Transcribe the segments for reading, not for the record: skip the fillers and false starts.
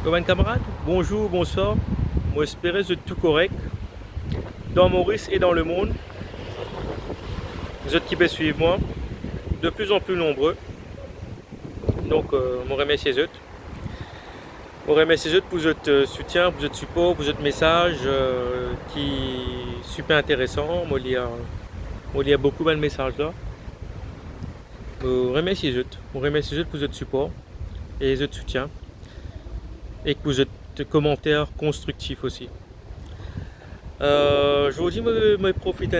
Bon camarade, bonjour, bonsoir. Moi espérer de tout correct dans Maurice et dans le monde. Vous autres qui peuvent suivre moi, de plus en plus nombreux. Donc, je remercie les autres. Je remercie les autres pour votre soutien, pour votre support, pour votre message qui est super intéressant. Moi, il y a beaucoup de messages là. Je remercie les autres. Je remercie les autres pour votre support et votre soutien. Et pour votre commentaire constructif aussi. Je vous dis, je profite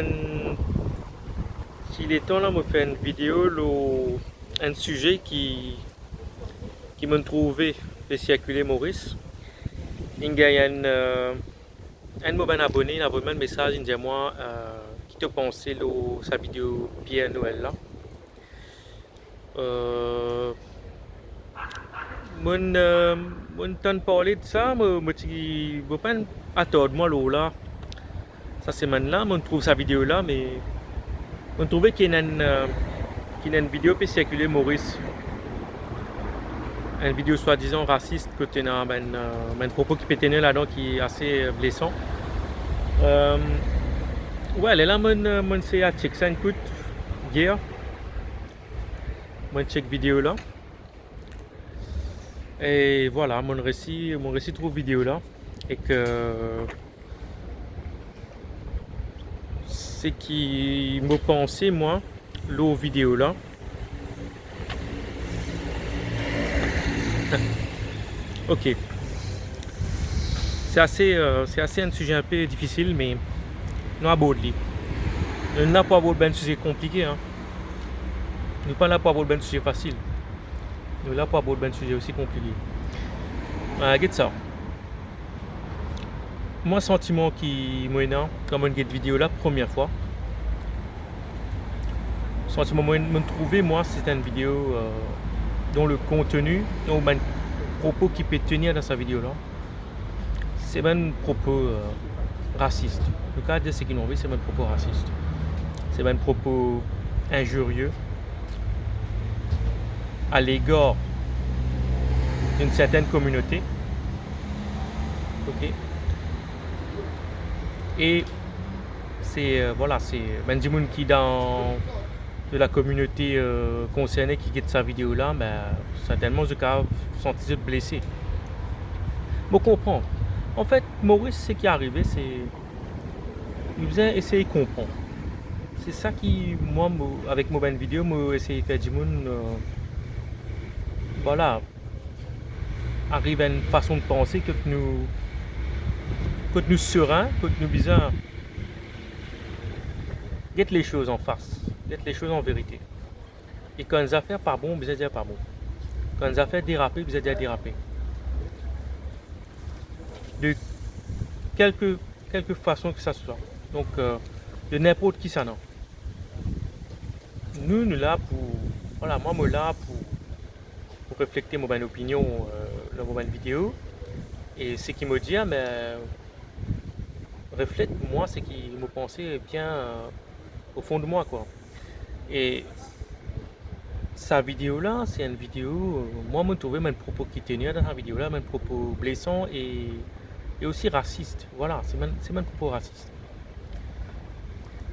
s'il est temps là, me faire une vidéo, un sujet qui m'a trouvé fait circuler Maurice. Il y a un de mes abonnés, il a envoyé un message, il dit moi, qui te pensait sa vidéo Pierre Noël là. Mon temps parler de ça, je pas attendre moi là. Ça c'est maintenant, on trouve sa vidéo là, mais on trouvait qu'il y a une vidéo qui circuler Maurice. Une vidéo soi-disant raciste que tu as un propos qui peut tenir là-dedans qui est assez blessant. Ouais, elle est là, mon c'est à check ça écoute hier. Mon check vidéo là. Et voilà, mon récit trouve vidéo là. Et que c'est qui me pensait moi, l'eau vidéo là. Ok. C'est assez un sujet un peu difficile, mais nous abordons. Nous n'avons pas abordé un sujet compliqué. Hein. Nous ne pas là pour aborder un sujet facile. Nous là pour aborder un sujet aussi compliqué. Regarde ça. Moi, sentiment qui m'a quand on regarde vidéo la première fois. Sentiment me trouver moi, c'est une vidéo dont le contenu, dont le propos qui peut tenir dans sa vidéo là, c'est un propos raciste. Le cas de ce qu'ils ont vu, c'est un propos raciste. C'est un propos injurieux à l'égard d'une certaine communauté. Ok. Et c'est voilà, c'est ben du monde qui dans de la communauté concernée qui quitte sa vidéo là, ben certainement je cas senti blessé. Bon comprendre. En fait, Maurice, ce qui est arrivé, c'est il faisait essayer de comprendre. C'est ça qui, moi, avec mon vidéo, moi essayé de faire du monde, voilà, arrive à une façon de penser que nous sereins, que nous bizarres. Guette les choses en face, guette les choses en vérité. Et quand les affaires pas bon, vous allez dire pas bon. Quand les affaires dérapées, vous allez dire déraper. De quelque façon que ça soit. Donc, de n'importe qui ça non. Nous là pour, voilà, moi me là pour refléter mon opinion dans mon vidéo. Et ce qui me dit, mais reflète moi ce qui me pensait bien au fond de moi quoi. Et sa vidéo là, c'est une vidéo, moi je trouvais mes propos qui tenaient dans sa vidéo là, mes propos blessants et aussi racistes. Voilà, c'est mes propos racistes.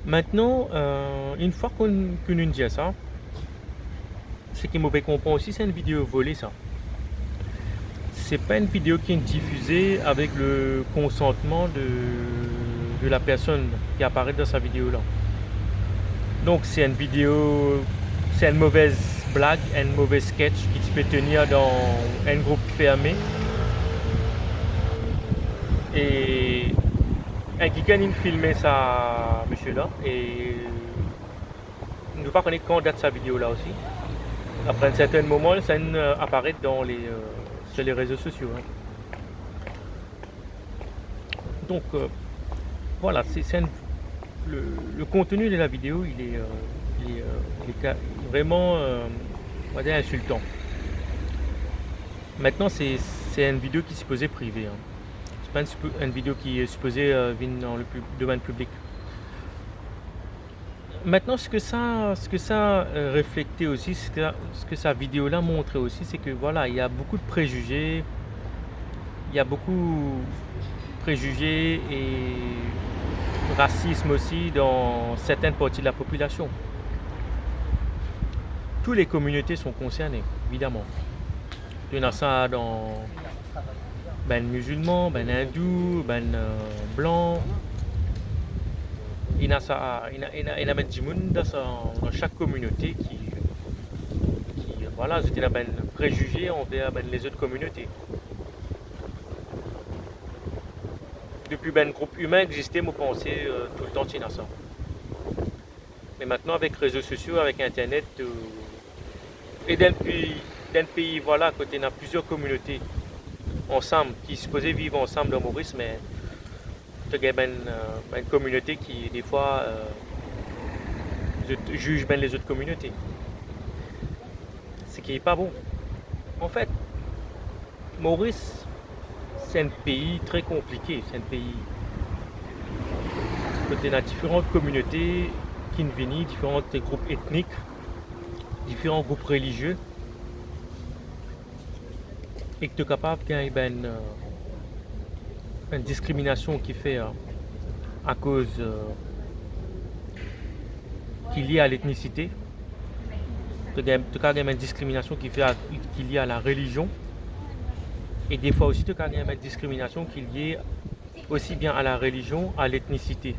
Maintenant, une fois qu'on nous dit ça, ce qui me comprend aussi, c'est une vidéo volée ça. C'est pas une vidéo qui est diffusée avec le consentement de la personne qui apparaît dans sa vidéo là. Donc c'est une vidéo, c'est une mauvaise blague, un mauvais sketch qui se peut tenir dans un groupe fermé. Et un qui a filmé ça, monsieur là, et ne pas connaître quand date sa vidéo là aussi. Après un certain moment, ça apparaît sur les réseaux sociaux. Hein. Donc voilà, le contenu de la vidéo, il est vraiment on va dire insultant. Maintenant, c'est une vidéo qui est supposée privée. Hein. C'est pas une vidéo qui est supposée venir dans le domaine public. Maintenant, ce que ça reflétait aussi, ce que sa vidéo là montrait aussi, c'est que voilà, il y a beaucoup de préjugés il y a beaucoup de préjugés et racisme aussi dans certaines parties de la population. Toutes les communautés sont concernées, évidemment. Il y en a ça dans ben musulmans, ben hindous, ben blancs. Il y a ça, il y a ben du monde dans chaque communauté qui voilà, c'était ben préjugés envers ben les autres communautés. Depuis ben le groupe humain existait, moi pensais tout le temps qu'il y a ça. Mais maintenant avec les réseaux sociaux, avec internet, et dans le pays voilà, côté on a plusieurs communautés ensemble, qui se supposaient vivre ensemble dans Maurice, mais il y a une communauté qui des fois juge ben les autres communautés. Ce qui est pas bon. En fait, Maurice, c'est un pays très compliqué. C'est un pays côté on a différentes communautés qui viennent, différents groupes ethniques, différents groupes religieux, et que tu es capable qu'il y ait une discrimination qui fait à cause qui est liée à l'ethnicité. Tu as une discrimination qui est liée à la religion. Et des fois aussi, tu as une discrimination qui est liée aussi bien à la religion, à l'ethnicité.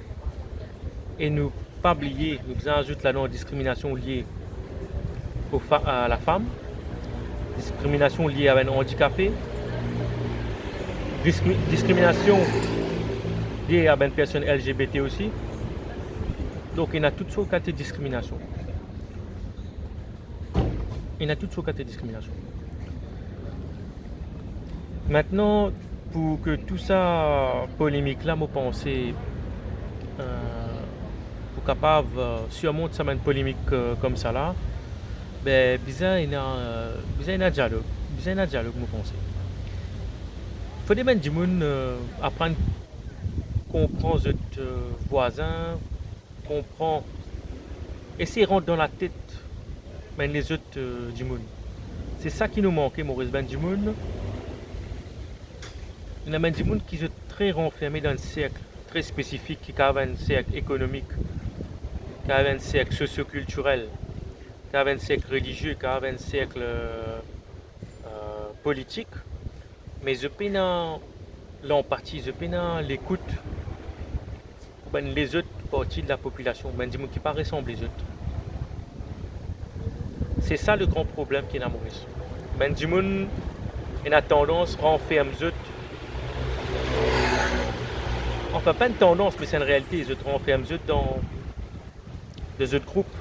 Et nous pas oublier, nous ajoutons là-dedans discrimination liée à la femme, discrimination liée à un handicapé, discrimination liée à une personne LGBT aussi. Donc il y a toutes sortes de discrimination. Il y a toutes sortes de discrimination. Maintenant, pour que tout ça polémique là, moi pensais pour capable surmonter ça une polémique comme ça là, ben bizarre il y a un dialogue, moi pensais. Faut des du monde apprendre comprendre les voisins, comprendre, essayer de rentrer dans la tête ben, les autres du monde. C'est ça qui nous manquait, Maurice Ben du monde. Il y a même du monde qui sont très renfermé dans un cercle très spécifique, qui a un cercle économique, qui a un cercle socioculturel, qui a un cercle religieux, qui a un cercle politique. Mais je peine l'empathie, je peine l'écoute ben, les autres parties de la population, ben, du monde qui ne pas ressemble les autres. C'est ça le grand problème qu'il y a à Maurice. Ben, du monde a tendance à renfermer les autres. Enfin, pas une tendance, mais c'est une réalité. Les autres renferment les autres dans des autres groupes.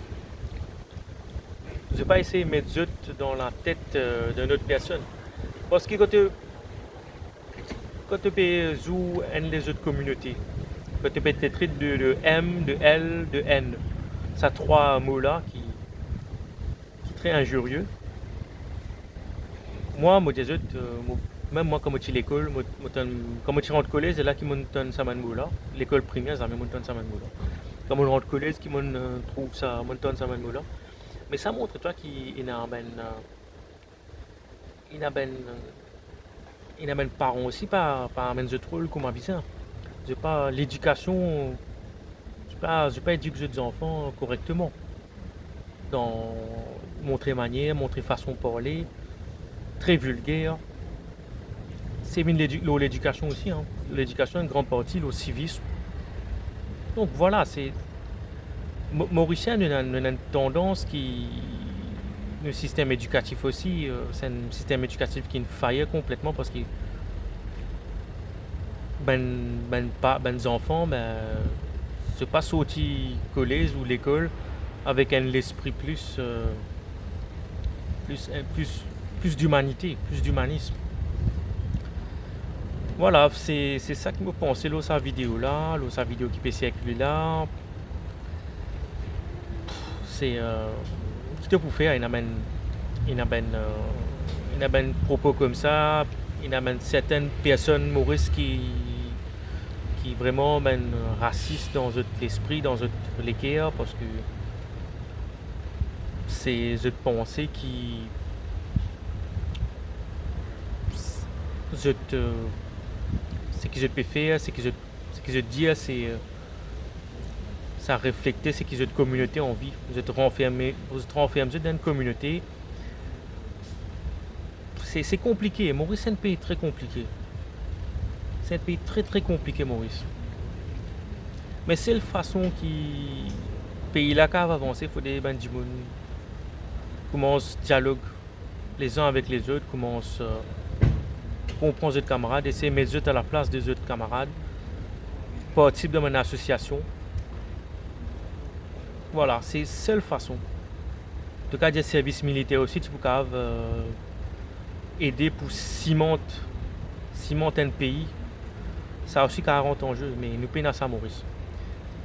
Je ne vais pas essayer de mettre les autres dans la tête d'une autre personne. Parce que quand tu peux jouer les autres communautés, quand tu peux être traité de M, de L, de N, ça trois mots-là qui sont très injurieux. Moi, des autres, même moi, quand je suis à l'école, quand je rentre au collège, c'est là qu'ils m'ont donné ça là. L'école primaire, ça m'ont donné ça là. Quand je rentre au collège, qu'ils m'ont trouvé ça, m'ont donné ça là. Mais ça montre, toi, qu'il y a ben parents aussi, pas même de trop comme bizarre. J'ai pas l'éducation, j'ai pas éduqué les enfants correctement. Dans montrer manière, montrer façon de parler, très vulgaire. C'est l'éducation aussi, hein. L'éducation est une grande partie, le civisme. Donc voilà, c'est Mauricien a une tendance qui le système éducatif aussi, c'est un système éducatif qui est failli complètement parce que ben enfants c'est pas sorti collège ou l'école avec un esprit plus d'humanité, plus d'humanisme. Voilà, c'est ça qui me pensait là sa vidéo qui peut circuler là. C'est qui te pour faire, il y a ben propos comme ça, il y a ben certaines personnes Maurice qui vraiment ben racistes dans notre esprit, dans notre l'équerre parce que c'est cette pensée qui ce que je peux faire, ce que je dis, c'est ça reflète ce que cette communauté en vie. Vous êtes renfermé dans une communauté. C'est compliqué. Maurice, c'est un pays très compliqué. C'est un pays très très compliqué, Maurice. Mais c'est la façon qui pays là va avancer. Il faut des bandimons commencent dialogue les uns avec les autres, commencent comprendre les camarades, essayer de mettre à la place des autres camarades, participer dans une association. Voilà, c'est la seule façon. En tout cas, des services militaires aussi, tu peux aider pour cimenter un pays. Ça a aussi 40 en jeu, mais nous payons ça, Maurice.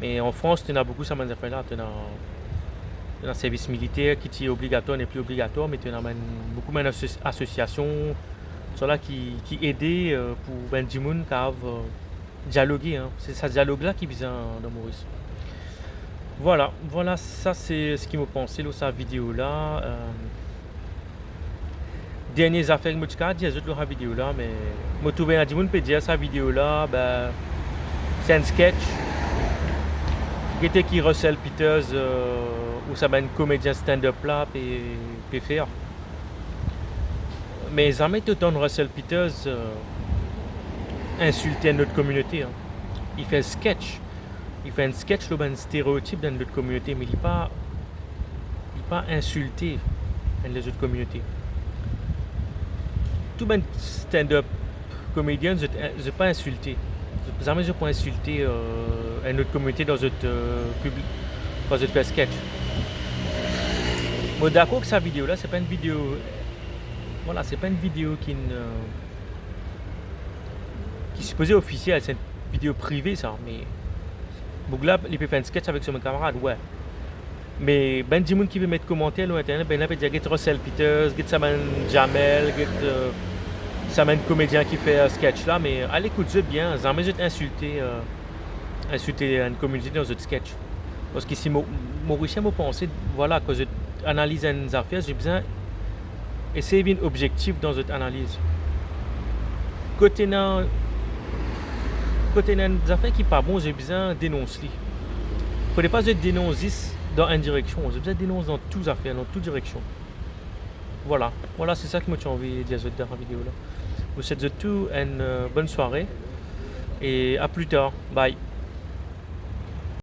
Mais en France, tu as beaucoup ça, là. Tu as un service militaire qui est obligatoire, n'est plus obligatoire, mais tu as beaucoup d'associations qui aident pour ben du monde qui dialoguer. Hein. C'est ce dialogue-là qui est besoin dans Maurice. Voilà, ça c'est ce qui me pensait dans cette vidéo-là. Dernières affaires que je dis dans la vidéo-là, mais je trouve que je peux dire cette vidéo-là, ben, c'est un sketch. Qui Russell Peters ou ça un comédien stand-up là peut faire. Mais jamais autant de Russell Peters insulter notre communauté. Hein. Il fait un sketch. Il fait un sketch, un stéréotype dans notre communauté, mais il n'est pas insulté dans les autres communautés. Tout un stand-up comédien, je ne pas insulté. Jamais je peux insulter une autre communauté dans notre public quand je fais un sketch. Bon, d'accord que cette vidéo-là, c'est pas une vidéo. Voilà, c'est pas une vidéo qui est supposée officielle, c'est une vidéo privée ça, mais donc là, il peut faire un sketch avec son camarade, ouais. Mais ben du monde qui veut mettre commentaire sur internet, ben là peut dire get Russell Peters, get Saman Jamel, get Saman comédien qui fait un sketch là, mais allez écoutez bien, jamais je insulter une communauté dans un sketch. Parce que si Maurice m'a pensé, voilà, quand j'analyse une affaire, j'ai besoin d'essayer d'être objectif dans cette analyse. Côté dans une affaire qui n'est pas bon, j'ai besoin de dénoncer. Il ne faudrait pas être dénoncé dans une direction, j'ai besoin de dénoncer dans toutes les affaires, dans toutes directions. Voilà, c'est ça que moi j'ai envie de dire dans la vidéo là. Vous souhaite tout une bonne soirée et à plus tard. Bye.